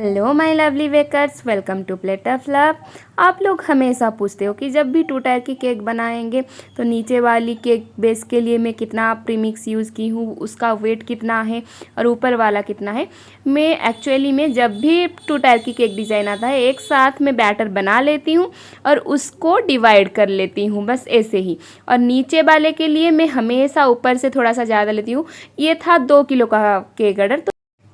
Hello my lovely bakers, welcome to plate of love. आप लोग हमेशा पूछते हो कि जब भी 2 टायर की केक बनाएंगे तो नीचे वाली केक बेस के लिए मैं कितना प्रीमिक्स यूज़ की हूँ, उसका वेट कितना है और ऊपर वाला कितना है। मैं एक्चुअली में जब भी 2 टायर की केक डिज़ाइन आता है एक साथ में बैटर बना लेती हूँ और उसको डिवाइड कर लेती हूँ, बस ऐसे ही। और नीचे वाले के लिए मैं हमेशा ऊपर से थोड़ा सा ज़्यादा लेती हूँ। ये था 2 किलो का केक ऑर्डर,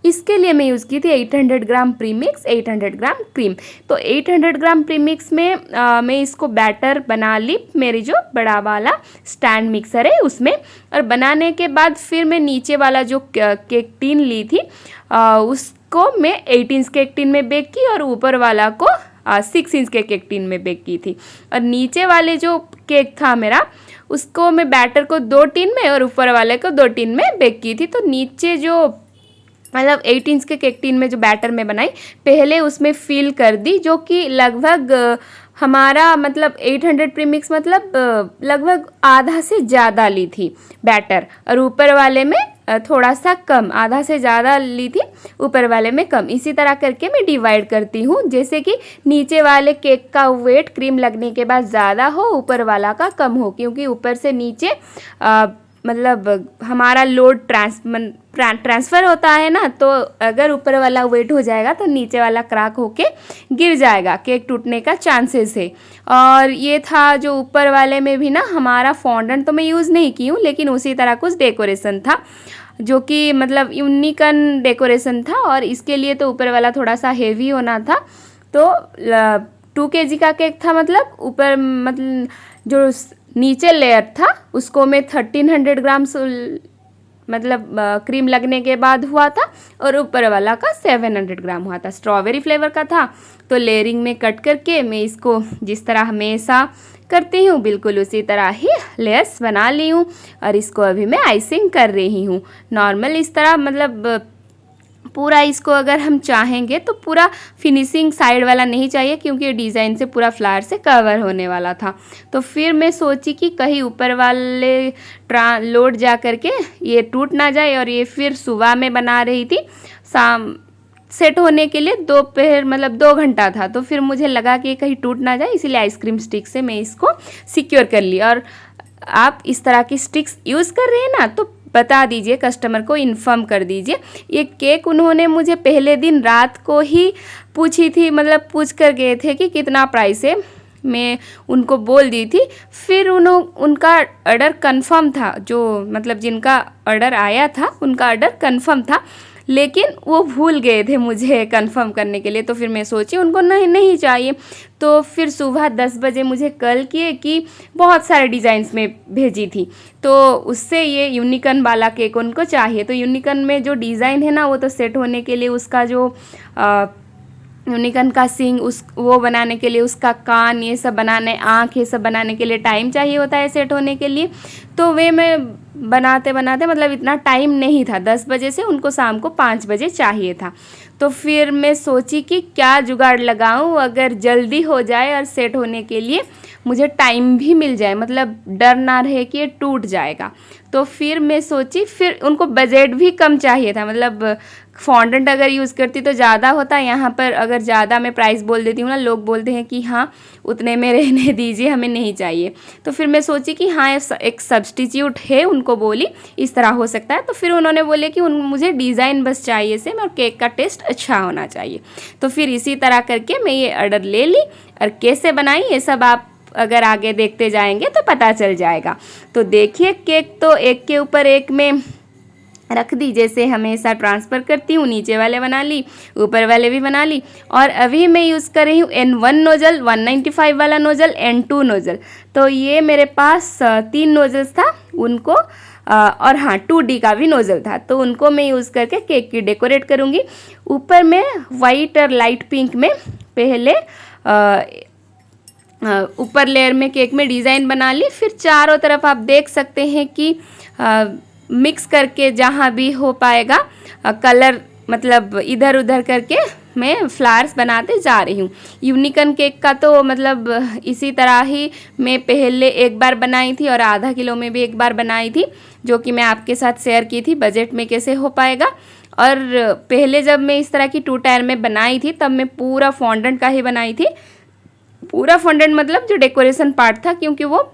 इसके लिए मैं यूज़ की थी 800 ग्राम प्रीमिक्स, 800 ग्राम क्रीम। तो 800 ग्राम प्रीमिक्स में मैं इसको बैटर बना ली, मेरी जो बड़ा वाला स्टैंड मिक्सर है उसमें। और बनाने के बाद फिर मैं नीचे वाला जो केक टिन ली थी उसको मैं 8 इंच केक टिन में बेक की और ऊपर वाला को 6 इंच के केक टिन में बेक की थी। और नीचे वाले जो केक था मेरा, उसको मैं बैटर को 2 टिन में और ऊपर वाले को 2 टिन में बेक की थी। तो नीचे जो मतलब 8 इंच के केक टिन में जो बैटर में बनाई, पहले उसमें फिल कर दी, जो कि लगभग हमारा मतलब 800 प्रीमिक्स मतलब लगभग आधा से ज़्यादा ली थी बैटर, और ऊपर वाले में थोड़ा सा कम, आधा से ज़्यादा ली थी, ऊपर वाले में कम। इसी तरह करके मैं डिवाइड करती हूँ, जैसे कि नीचे वाले केक का वेट क्रीम लगने के बाद ज़्यादा हो, ऊपर वाला का कम हो, क्योंकि ऊपर से नीचे मतलब हमारा लोड ट्रांसफ़र होता है ना। तो अगर ऊपर वाला वेट हो जाएगा तो नीचे वाला क्रैक होके गिर जाएगा, केक टूटने का चांसेस है। और ये था जो ऊपर वाले में भी ना हमारा फॉन्डेंट तो मैं यूज़ नहीं की हूँ, लेकिन उसी तरह कुछ डेकोरेशन था, जो कि मतलब यूनिकन डेकोरेशन था। और इसके लिए तो ऊपर वाला थोड़ा सा हेवी होना था। तो 2 kg का केक था, मतलब ऊपर मतलब जो नीचे लेयर था उसको मैं 1300 ग्राम मतलब क्रीम लगने के बाद हुआ था, और ऊपर वाला का 700 ग्राम हुआ था। स्ट्रॉबेरी फ्लेवर का था। तो लेयरिंग में कट करके मैं इसको जिस तरह हमेशा करती हूँ बिल्कुल उसी तरह ही लेयर्स बना ली हूँ। और इसको अभी मैं आइसिंग कर रही हूँ नॉर्मल इस तरह, मतलब पूरा इसको अगर हम चाहेंगे तो पूरा फिनिशिंग साइड वाला नहीं चाहिए, क्योंकि ये डिज़ाइन से पूरा फ्लावर से कवर होने वाला था। तो फिर मैं सोची कि कहीं ऊपर वाले लोड जा करके ये टूट ना जाए। और ये फिर सुबह में बना रही थी, शाम सेट होने के लिए दोपहर मतलब 2 घंटा था। तो फिर मुझे लगा कि कहीं टूट ना जाए, इसीलिए आइसक्रीम स्टिक से मैं इसको सिक्योर कर ली। और आप इस तरह की स्टिक्स यूज़ कर रहे हैं ना तो बता दीजिए, कस्टमर को इन्फॉर्म कर दीजिए। ये केक उन्होंने मुझे पहले दिन रात को ही पूछी थी, मतलब पूछ कर गए थे कि कितना प्राइस है, मैं उनको बोल दी थी। फिर उनका ऑर्डर कंफर्म था, जो मतलब जिनका ऑर्डर आया था उनका ऑर्डर कंफर्म था, लेकिन वो भूल गए थे मुझे कंफर्म करने के लिए। तो फिर मैं सोची उनको नहीं चाहिए। तो फिर सुबह 10 बजे मुझे कॉल किए कि बहुत सारे डिज़ाइंस में भेजी थी, तो उससे ये यूनिकन वाला केक उनको चाहिए। तो यूनिकन में जो डिज़ाइन है ना, वो तो सेट होने के लिए उसका जो यूनिकन का सिंग वो बनाने के लिए, उसका कान ये सब बनाने, आँख ये सब बनाने के लिए टाइम चाहिए होता है सेट होने के लिए। तो वे मैं बनाते बनाते मतलब इतना टाइम नहीं था, 10 बजे से उनको शाम को 5 बजे चाहिए था। तो फिर मैं सोची कि क्या जुगाड़ लगाऊं अगर जल्दी हो जाए और सेट होने के लिए मुझे टाइम भी मिल जाए, मतलब डर ना रहे कि ये टूट जाएगा। तो फिर मैं सोची, फिर उनको बजट भी कम चाहिए था, मतलब फॉन्डेंट अगर यूज़ करती तो ज़्यादा होता। यहाँ पर अगर ज़्यादा मैं प्राइस बोल देती हूँ ना, लोग बोलते हैं कि हाँ उतने में रहने दीजिए, हमें नहीं चाहिए। तो फिर मैं सोची कि हाँ एक सब्स्टिट्यूट है, उनको बोली इस तरह हो सकता है। तो फिर उन्होंने बोले कि मुझे डिज़ाइन बस चाहिए सेम, और केक का टेस्ट अच्छा होना चाहिए। तो फिर इसी तरह करके मैं ये ऑर्डर ले ली। और कैसे बनाई ये सब आप अगर आगे देखते जाएंगे तो पता चल जाएगा। तो देखिए, केक तो एक के ऊपर एक में रख दी, जैसे हमेशा ट्रांसफ़र करती हूँ। नीचे वाले बना ली, ऊपर वाले भी बना ली। और अभी मैं यूज़ कर रही हूँ N1 नोज़ल, 195 वाला नोज़ल, N2 नोज़ल। तो ये मेरे पास 3 नोज़ल्स था उनको, और हाँ 2D का भी नोज़ल था। तो उनको मैं यूज़ करके केक की डेकोरेट करूँगी। ऊपर में वाइट और लाइट पिंक में पहले ऊपर लेयर में केक में डिज़ाइन बना ली। फिर चारों तरफ आप देख सकते हैं कि मिक्स करके जहाँ भी हो पाएगा कलर, मतलब इधर उधर करके मैं फ्लावर्स बनाते जा रही हूँ। यूनिकन केक का तो मतलब इसी तरह ही मैं पहले एक बार बनाई थी, और आधा किलो में भी एक बार बनाई थी, जो कि मैं आपके साथ शेयर की थी बजट में कैसे हो पाएगा। और पहले जब मैं इस तरह की 2 टायर में बनाई थी तब मैं पूरा फॉन्डेंट का ही बनाई थी। पूरा फॉन्डेंट मतलब जो डेकोरेशन पार्ट था, क्योंकि वो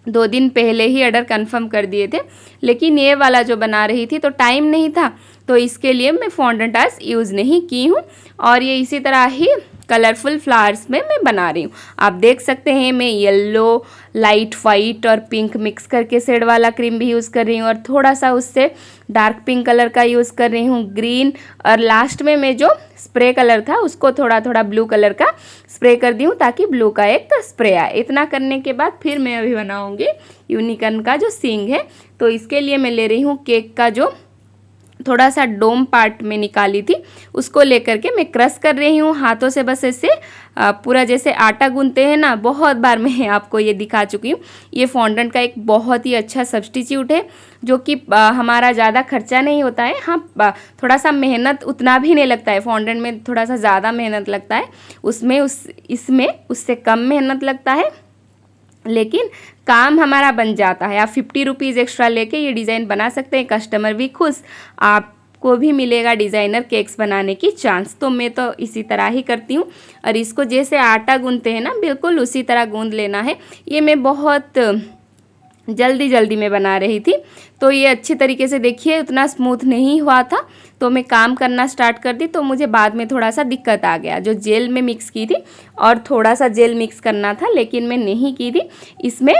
2 दिन पहले ही ऑर्डर कंफर्म कर दिए थे। लेकिन ये वाला जो बना रही थी तो टाइम नहीं था, तो इसके लिए मैं फॉन्डेंट आज यूज़ नहीं की हूँ। और ये इसी तरह ही कलरफुल फ्लावर्स में मैं बना रही हूँ। आप देख सकते हैं मैं येलो, लाइट वाइट और पिंक मिक्स करके शेड वाला क्रीम भी यूज़ कर रही हूँ, और थोड़ा सा उससे डार्क पिंक कलर का यूज़ कर रही हूँ, ग्रीन, और लास्ट में मैं जो स्प्रे कलर था उसको थोड़ा थोड़ा ब्लू कलर का स्प्रे कर दी हूँ ताकि ब्लू का एक स्प्रे आए। इतना करने के बाद फिर मैं अभी बनाऊँगी यूनिकॉर्न का जो सींग है। तो इसके लिए मैं ले रही हूँ केक का जो थोड़ा सा डोम पार्ट में निकाली थी, उसको लेकर के मैं क्रश कर रही हूँ हाथों से। बस ऐसे पूरा जैसे आटा गूंथते हैं ना, बहुत बार मैं आपको ये दिखा चुकी हूँ। ये फॉन्डेंट का एक बहुत ही अच्छा सब्स्टिट्यूट है, जो कि हमारा ज़्यादा खर्चा नहीं होता है। हाँ, थोड़ा सा मेहनत उतना भी नहीं लगता है, फॉन्डेंट में थोड़ा सा ज़्यादा मेहनत लगता है, इसमें उससे कम मेहनत लगता है, लेकिन काम हमारा बन जाता है। आप 50 रुपीज़ एक्स्ट्रा लेके ये डिज़ाइन बना सकते हैं, कस्टमर भी खुश, आपको भी मिलेगा डिज़ाइनर केक्स बनाने की चांस। तो मैं तो इसी तरह ही करती हूँ। और इसको जैसे आटा गूंथते हैं ना, बिल्कुल उसी तरह गूंथ लेना है। ये मैं बहुत जल्दी में बना रही थी, तो ये अच्छी तरीके से देखिए उतना स्मूथ नहीं हुआ था। तो मैं काम करना स्टार्ट कर दी, तो मुझे बाद में थोड़ा सा दिक्कत आ गया। जो जेल में मिक्स की थी, और थोड़ा सा जेल मिक्स करना था लेकिन मैं नहीं की थी। इसमें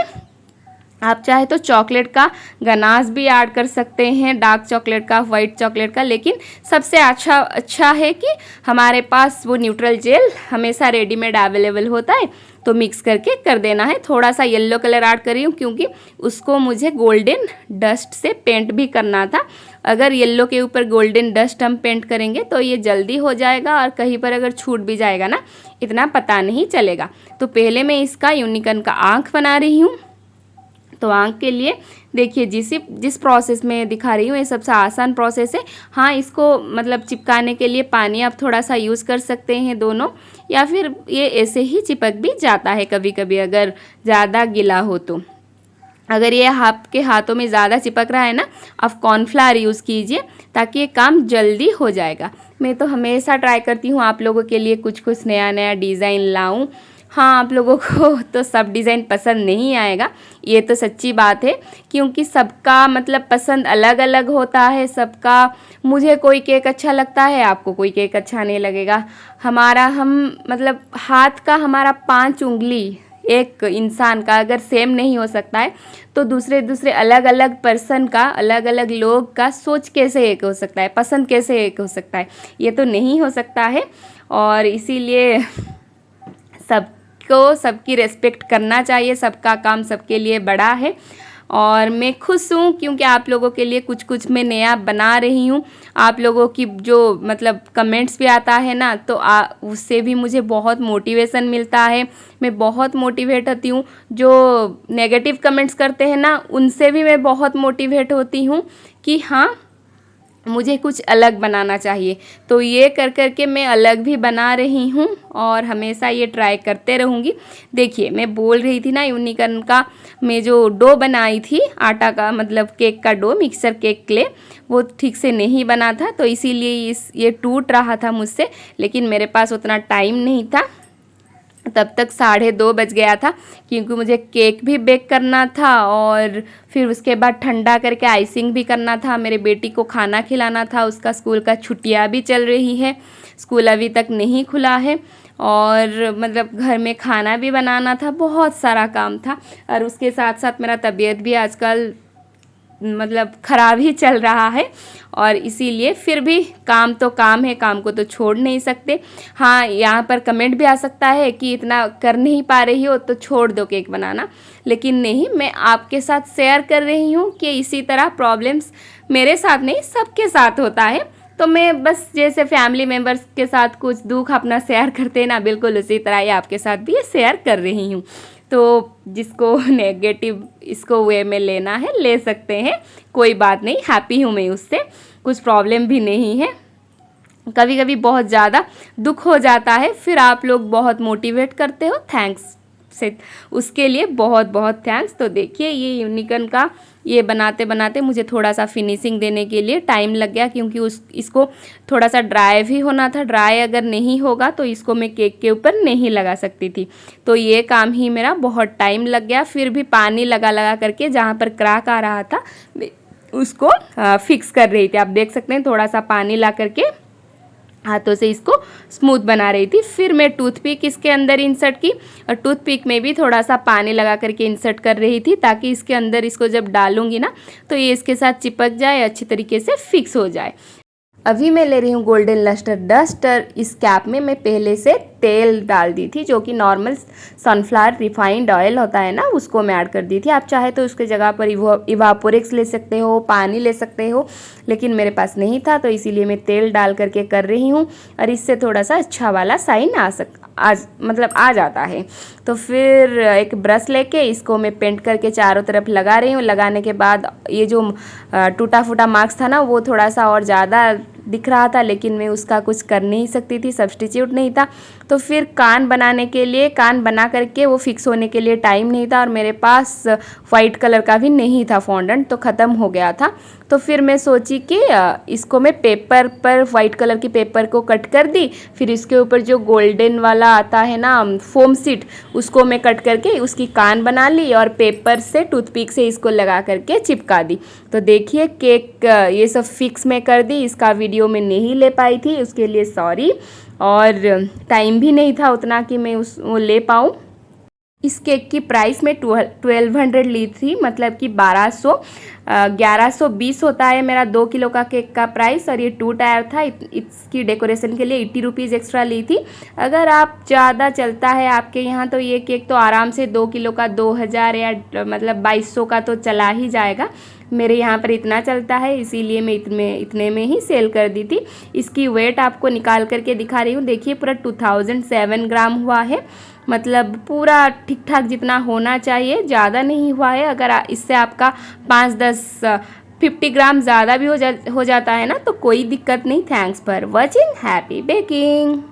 आप चाहे तो चॉकलेट का गनाश भी ऐड कर सकते हैं, डार्क चॉकलेट का, वाइट चॉकलेट का, लेकिन सबसे अच्छा है कि हमारे पास वो न्यूट्रल जेल हमेशा रेडीमेड अवेलेबल होता है, तो मिक्स करके कर देना है। थोड़ा सा येलो कलर ऐड कर रही हूँ क्योंकि उसको मुझे गोल्डन डस्ट से पेंट भी करना था। अगर येलो के ऊपर गोल्डन डस्ट हम पेंट करेंगे तो ये जल्दी हो जाएगा, और कहीं पर अगर छूट भी जाएगा ना, इतना पता नहीं चलेगा। तो पहले मैं इसका यूनिकॉर्न का आँख बना रही हूँ। तो आँख के लिए देखिए जिस प्रोसेस में दिखा रही हूँ ये सबसे आसान प्रोसेस है। हाँ, इसको मतलब चिपकाने के लिए पानी आप थोड़ा सा यूज़ कर सकते हैं दोनों, या फिर ये ऐसे ही चिपक भी जाता है कभी कभी अगर ज़्यादा गीला हो तो। अगर ये आपके हाथों में ज़्यादा चिपक रहा है ना, आप कॉर्नफ्लावर यूज़ कीजिए ताकि ये काम जल्दी हो जाएगा। मैं तो हमेशा ट्राई करती हूँ आप लोगों के लिए कुछ नया डिज़ाइन लाऊं। हाँ, आप लोगों को तो सब डिज़ाइन पसंद नहीं आएगा, ये तो सच्ची बात है, क्योंकि सबका मतलब पसंद अलग अलग होता है सबका। मुझे कोई केक अच्छा लगता है, आपको कोई केक अच्छा नहीं लगेगा। मतलब हाथ का हमारा 5 उंगली एक इंसान का अगर सेम नहीं हो सकता है, तो दूसरे अलग अलग पर्सन का, अलग अलग लोग का सोच कैसे एक हो सकता है, पसंद कैसे एक हो सकता है, ये तो नहीं हो सकता है। और इसीलिए सबकी रेस्पेक्ट करना चाहिए, सबका काम सबके लिए बड़ा है। और मैं खुश हूँ क्योंकि आप लोगों के लिए कुछ मैं नया बना रही हूँ। आप लोगों की जो मतलब कमेंट्स भी आता है ना, तो उससे भी मुझे बहुत मोटिवेशन मिलता है, मैं बहुत मोटिवेट होती हूँ। जो नेगेटिव कमेंट्स करते हैं ना, उनसे भी मैं बहुत मोटिवेट होती हूँ कि हाँ, मुझे कुछ अलग बनाना चाहिए। तो ये कर के मैं अलग भी बना रही हूँ, और हमेशा ये ट्राई करते रहूँगी। देखिए, मैं बोल रही थी ना, यूनिकॉर्न का मैं जो डो बनाई थी आटा का, मतलब केक का डो, मिक्सर केक क्ले, वो ठीक से नहीं बना था, तो इसीलिए ये टूट रहा था मुझसे। लेकिन मेरे पास उतना टाइम नहीं था, तब तक 2:30 बज गया था, क्योंकि मुझे केक भी बेक करना था और फिर उसके बाद ठंडा करके आइसिंग भी करना था। मेरे बेटी को खाना खिलाना था, उसका स्कूल का छुट्टियां भी चल रही है, स्कूल अभी तक नहीं खुला है, और मतलब घर में खाना भी बनाना था, बहुत सारा काम था। और उसके साथ साथ मेरा तबीयत भी आजकल मतलब ख़राब ही चल रहा है, और इसीलिए फिर भी काम तो काम है, काम को तो छोड़ नहीं सकते। हाँ, यहाँ पर कमेंट भी आ सकता है कि इतना कर नहीं पा रही हो तो छोड़ दो केक बनाना, लेकिन नहीं, मैं आपके साथ शेयर कर रही हूँ कि इसी तरह प्रॉब्लम्स मेरे साथ नहीं, सबके साथ होता है। तो मैं बस जैसे फैमिली मेम्बर्स के साथ कुछ दुख अपना शेयर करते हैं ना, बिल्कुल उसी तरह ही आपके साथ भी ये शेयर कर रही हूँ। तो जिसको नेगेटिव इसको वे में लेना है ले सकते हैं, कोई बात नहीं, हैप्पी हूँ मैं उससे, कुछ प्रॉब्लम भी नहीं है। कभी बहुत ज़्यादा दुख हो जाता है, फिर आप लोग बहुत मोटिवेट करते हो, थैंक्स। से उसके लिए बहुत बहुत थैंक्स। तो देखिए ये यूनिकॉर्न का ये बनाते बनाते मुझे थोड़ा सा फिनिशिंग देने के लिए टाइम लग गया, क्योंकि इसको थोड़ा सा ड्राई भी होना था। ड्राई अगर नहीं होगा तो इसको मैं केक के ऊपर नहीं लगा सकती थी। तो ये काम ही मेरा बहुत टाइम लग गया। फिर भी पानी लगा लगा करके जहाँ पर क्रैक आ रहा था उसको फिक्स कर रही थी। आप देख सकते हैं थोड़ा सा पानी ला करके हाथों से इसको स्मूथ बना रही थी। फिर मैं टूथपिक इसके अंदर इंसर्ट की और टूथपिक में भी थोड़ा सा पानी लगा करके इंसर्ट कर रही थी, ताकि इसके अंदर इसको जब डालूंगी ना तो ये इसके साथ चिपक जाए, अच्छी तरीके से फिक्स हो जाए। अभी मैं ले रही हूँ गोल्डन लस्टर डस्टर। इस कैप में मैं पहले से तेल डाल दी थी, जो कि नॉर्मल सनफ्लावर रिफाइंड ऑयल होता है ना, उसको मैं ऐड कर दी थी। आप चाहे तो उसके जगह पर इवापोरेक्स ले सकते हो, पानी ले सकते हो, लेकिन मेरे पास नहीं था तो इसीलिए मैं तेल डाल करके कर रही हूँ। और इससे थोड़ा सा अच्छा वाला साइन आ जाता है। तो फिर एक ब्रश लेके इसको मैं पेंट करके चारों तरफ लगा रही हूँ। लगाने के बाद ये जो टूटा फूटा मार्क्स था ना वो थोड़ा सा और ज़्यादा दिख रहा था, लेकिन मैं उसका कुछ कर नहीं सकती थी, सब्स्टिट्यूट नहीं था। तो फिर कान बनाने के लिए, कान बना करके वो फिक्स होने के लिए टाइम नहीं था, और मेरे पास वाइट कलर का भी नहीं था फॉन्डेंट, तो ख़त्म हो गया था। तो फिर मैं सोची कि इसको मैं पेपर पर, वाइट कलर की पेपर को कट कर दी। फिर इसके ऊपर जो गोल्डन वाला आता है ना फोम सीट, उसको मैं कट करके उसकी कान बना ली और पेपर से टूथपिक से इसको लगा करके चिपका दी। तो देखिए केक ये सब फिक्स मैं कर दी। इसका वीडियो मैं नहीं ले पाई थी, उसके लिए सॉरी, और टाइम भी नहीं था उतना कि मैं वो ले पाऊँ। इस केक की प्राइस में 1200 ली थी, मतलब कि 1120 होता है मेरा 2 किलो का केक का प्राइस। और ये 2 टायर था, इसकी डेकोरेशन के लिए 80 रुपीज़ एक्स्ट्रा ली थी। अगर आप ज़्यादा चलता है आपके यहाँ तो ये केक तो आराम से 2 किलो का 2000 या मतलब 2200 का तो चला ही जाएगा। मेरे यहाँ पर इतना चलता है, इसीलिए मैं इतने में ही सेल कर दी थी। इसकी वेट आपको निकाल करके दिखा रही हूँ। देखिए पूरा 2007 ग्राम हुआ है, मतलब पूरा ठीक ठाक जितना होना चाहिए, ज़्यादा नहीं हुआ है। अगर इससे आपका 50 ग्राम ज़्यादा भी हो जाता है ना तो कोई दिक्कत नहीं। Thanks for watching, happy baking.